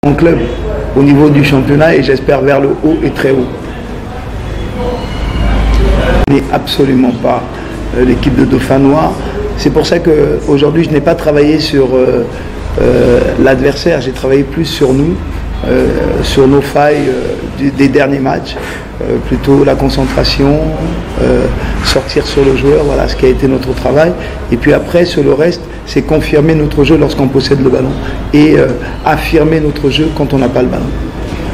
Mon club au niveau du championnat et j'espère vers le haut et très haut. Ce n'est absolument pas l'équipe de Dauphin Noir. C'est pour ça qu'aujourd'hui je n'ai pas travaillé sur l'adversaire, j'ai travaillé plus sur nous, sur nos failles des derniers matchs, plutôt la concentration, sortir sur le joueur, voilà ce qui a été notre travail. Et puis après sur le reste, c'est confirmer notre jeu lorsqu'on possède le ballon et affirmer notre jeu quand on n'a pas le ballon.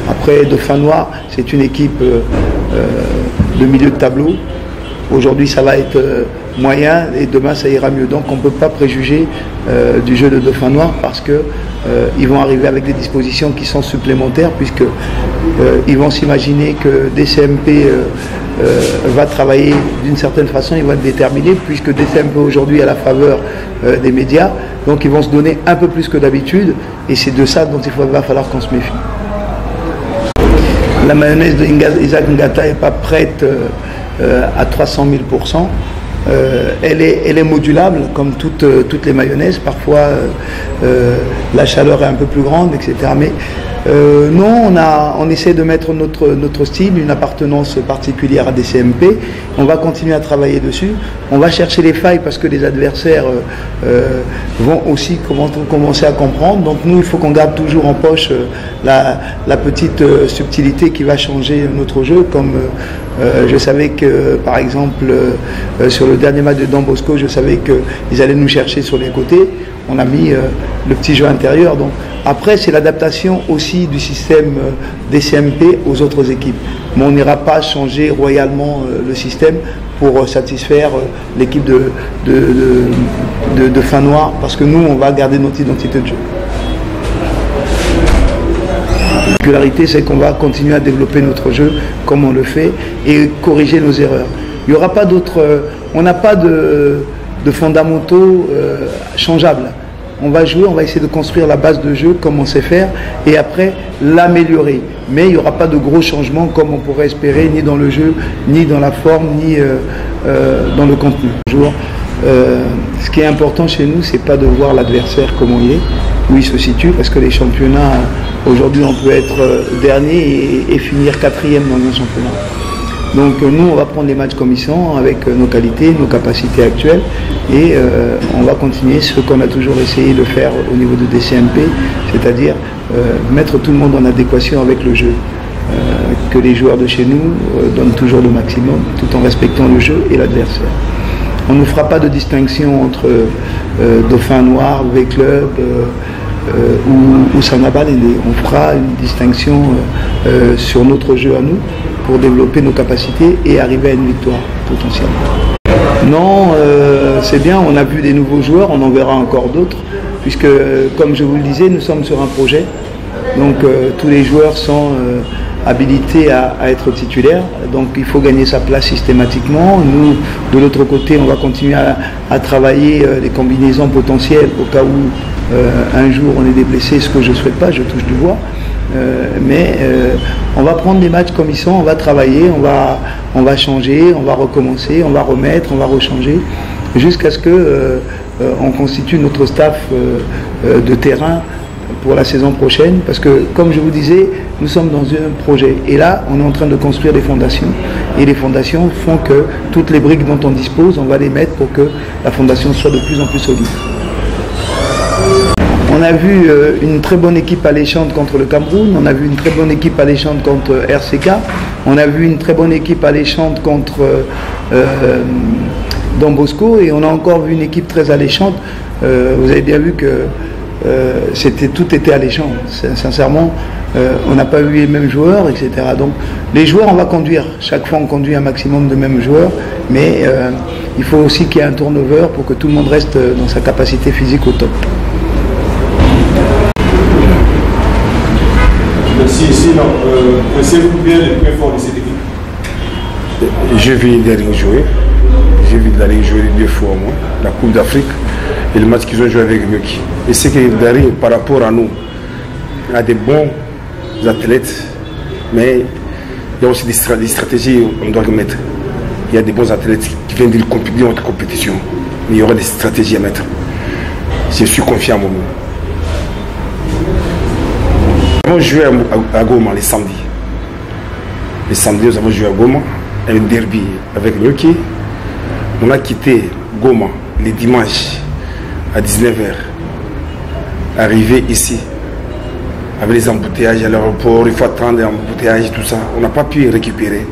Après Dauphin Noir, c'est une équipe de milieu de tableau. Aujourd'hui ça va être moyen et demain ça ira mieux. Donc on ne peut pas préjuger du jeu de Dauphin Noir parce que ils vont arriver avec des dispositions qui sont supplémentaires puisque ils vont s'imaginer que DCMP va travailler d'une certaine façon, ils vont être déterminés puisque DCMP aujourd'hui est à la faveur des médias, donc ils vont se donner un peu plus que d'habitude et c'est de ça dont va falloir qu'on se méfie. La mayonnaise d'Isaac Ngata n'est pas prête à 300 000%. Elle est modulable comme toutes les mayonnaises. Parfois la chaleur est un peu plus grande, etc. Mais non, on essaie de mettre notre style, une appartenance particulière à DCMP. On va continuer à travailler dessus. On va chercher les failles parce que les adversaires vont aussi commencer à comprendre. Donc nous, il faut qu'on garde toujours en poche la petite subtilité qui va changer notre jeu. Comme je savais que, par exemple, sur le dernier match de Don Bosco, je savais qu'ils allaient nous chercher sur les côtés. On a mis le petit jeu intérieur. Donc après, c'est l'adaptation aussi du système DCMP aux autres équipes. Mais on n'ira pas changer royalement le système pour satisfaire l'équipe de Dauphin Noir, parce que nous, on va garder notre identité de jeu. La particularité, c'est qu'on va continuer à développer notre jeu comme on le fait et corriger nos erreurs. Il n'y aura pas d'autres... on n'a pas de fondamentaux changeables. On va jouer, on va essayer de construire la base de jeu comme on sait faire et après l'améliorer. Mais il n'y aura pas de gros changements comme on pourrait espérer, ni dans le jeu, ni dans la forme, ni dans le contenu. Ce qui est important chez nous, c'est pas de voir l'adversaire comment il est, où il se situe, parce que les championnats, aujourd'hui on peut être dernier et finir quatrième dans un championnat. Donc nous, on va prendre les matchs comme ils sont, avec nos qualités, nos capacités actuelles, et on va continuer ce qu'on a toujours essayé de faire au niveau de DCMP, c'est-à-dire mettre tout le monde en adéquation avec le jeu. Que les joueurs de chez nous donnent toujours le maximum, tout en respectant le jeu et l'adversaire. On ne fera pas de distinction entre Dauphin Noir, V-Club ou Sanabal. On fera une distinction sur notre jeu à nous, pour développer nos capacités et arriver à une victoire potentiellement. Non, c'est bien, on a vu des nouveaux joueurs, on en verra encore d'autres, puisque comme je vous le disais, nous sommes sur un projet, donc tous les joueurs sont habilités à être titulaires, donc il faut gagner sa place systématiquement. Nous, de l'autre côté, on va continuer à travailler les combinaisons potentielles au cas où un jour on est des blessés, ce que je ne souhaite pas, je touche du bois. Mais on va prendre des matchs comme ils sont, on va travailler, on va changer, on va recommencer, on va remettre, on va rechanger, jusqu'à ce que on constitue notre staff de terrain pour la saison prochaine, parce que comme je vous disais, nous sommes dans un projet et là on est en train de construire des fondations et les fondations font que toutes les briques dont on dispose, on va les mettre pour que la fondation soit de plus en plus solide. On a vu une très bonne équipe alléchante contre le Cameroun, on a vu une très bonne équipe alléchante contre RCK, on a vu une très bonne équipe alléchante contre Don Bosco et on a encore vu une équipe très alléchante. Vous avez bien vu que tout était alléchant. Sincèrement, on n'a pas vu les mêmes joueurs, etc. Donc les joueurs, on va conduire. Chaque fois, on conduit un maximum de mêmes joueurs, mais il faut aussi qu'il y ait un turnover pour que tout le monde reste dans sa capacité physique au top. Sinon, connaissez-vous bien les points forts de cette équipe? Je viens d'aller jouer. J'ai vu d'aller jouer 2 fois au moins, la Coupe d'Afrique et le match qu'ils ont joué avec Muki. Et c'est que Dari, par rapport à nous, il y a des bons athlètes, mais il y a aussi des stratégies qu'on doit mettre. Il y a des bons athlètes qui viennent de compétir en compétition. Il y aura des stratégies à mettre. Je suis confiant en moi. Nous avons joué à Goma les samedis. Les samedis, nous avons joué à Goma, un derby avec Nyoki. On a quitté Goma les dimanches à 19h. Arrivé ici, avec les embouteillages à l'aéroport, il faut attendre les embouteillages, tout ça. On n'a pas pu récupérer.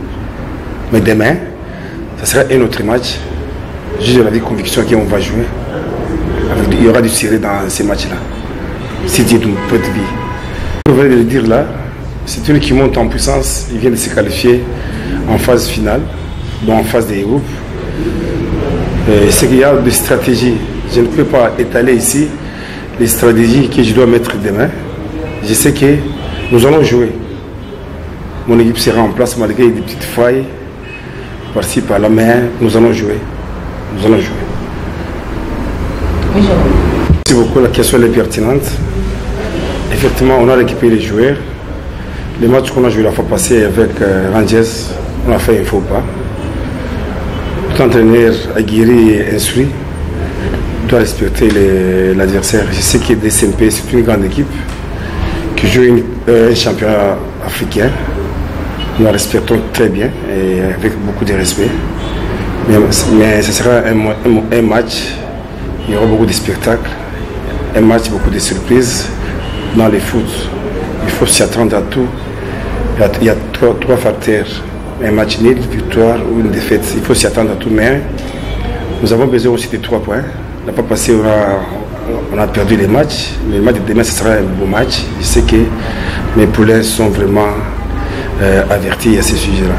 Mais demain, ça sera un autre match. J'ai la conviction qu'on va jouer. Il y aura du sérieux dans ces matchs-là. C'est Dieu d'une petite vie. Je voulais le dire là, c'est une qui monte en puissance. Il vient de se qualifier en phase finale, donc en phase des groupes. C'est qu'il y a des stratégies. Je ne peux pas étaler ici les stratégies que je dois mettre demain. Je sais que nous allons jouer. Mon équipe sera en place malgré des petites failles par-ci, par-là, mais nous allons jouer. Nous allons jouer. Merci beaucoup, la question est pertinente. Effectivement, on a récupéré les joueurs. Les matchs qu'on a joué la fois passée avec Rangers, on a fait un faux pas. L'entraîneur aguerri et instruit doit respecter l'adversaire. Je sais que DCMP, c'est une grande équipe qui joue un championnat africain. Nous la respectons très bien et avec beaucoup de respect. Mais ce sera un match, il y aura beaucoup de spectacles, un match, beaucoup de surprises. Dans le foot, il faut s'y attendre à tout. Il y a trois facteurs. Un match nul, une victoire ou une défaite. Il faut s'y attendre à tout. Mais nous avons besoin aussi de 3 points. On n'a pas passé, on a perdu les matchs. Mais le match de demain, ce sera un beau match. Je sais que mes poulains sont vraiment avertis à ce sujet-là.